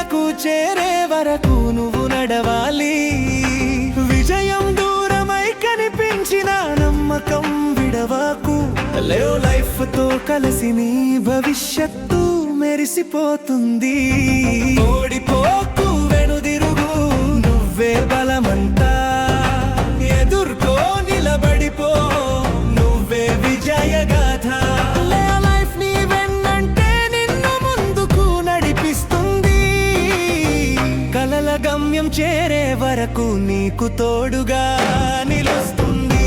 కలలకు చేరే వరకు నువ్వు నడవాలి. విజయం దూరమై కనిపించిన నమ్మకం విడవకు. లేవ్ లైఫ్ తో కలిసి నీ భవిష్యత్తు మెరిసిపోతుంది. ఓడిపోకు, వెనుదిరుగు, నువ్వే బలమంతా. ఎదుర్కో, నిలబడిపో, నువ్వే విజయగాథ. లైఫ్ నీ వెన్నంటే నిన్ను ముందుకు నడిపిస్తుంది. కలల గమ్యం చేరే వరకు నీకు తోడుగా నిలుస్తుంది.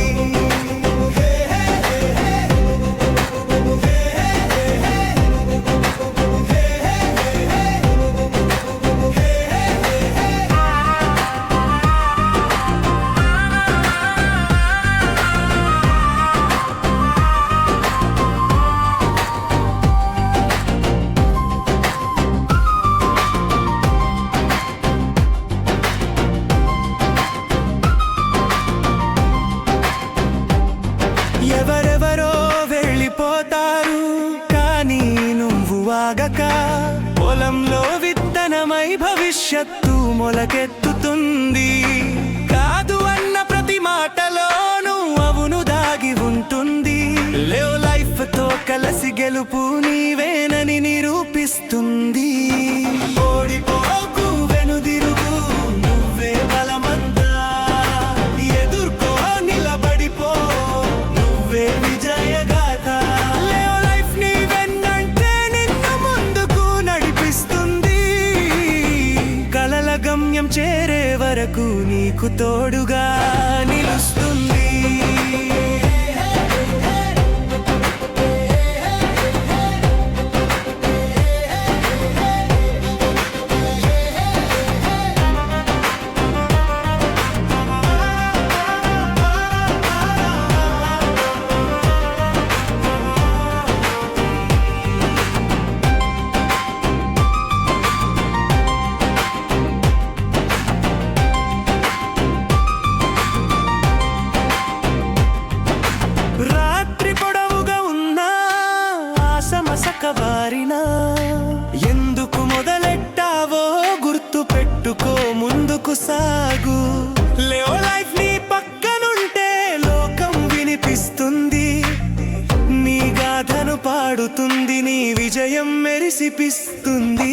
ఎవరెవరో వెళ్ళిపోతారు, కానీ నువ్వు ఆగక. పొలంలో విత్తనమై భవిష్యత్తు మొలకెత్తుతుంది. కాదు అన్న ప్రతి మాటలోనూ అవును దాగి ఉంటుంది. లేవ్ లైఫ్ తో కలిసి గెలుపు నీవేనని నిరూపిస్తుంది. ఓడిపోకు, వెనుదిరుగు, నువ్వే బలమంతా. ఎదుర్కో, నిలబడిపో, నువ్వే విజయగాథ. లేవ్ లైఫ్ నీ వెన్నంటే నిన్ను ముందుకు నడిపిస్తుంది. కలల గమ్యం చేరే వరకు నీకు తోడుగా నిలుస్తుంది. రాత్రి పొడవుగా ఉన్నా ఆశమసకబారినా, ఎందుకు మొదలెట్టావో గుర్తు పెట్టుకో, ముందుకు సాగు. లేవ్ లైఫ్ నీ పక్కనుంటే లోకం వినిపిస్తుంది. నీ గాథను పాడుతుంది, నీ విజయం మెరిసిపిస్తుంది.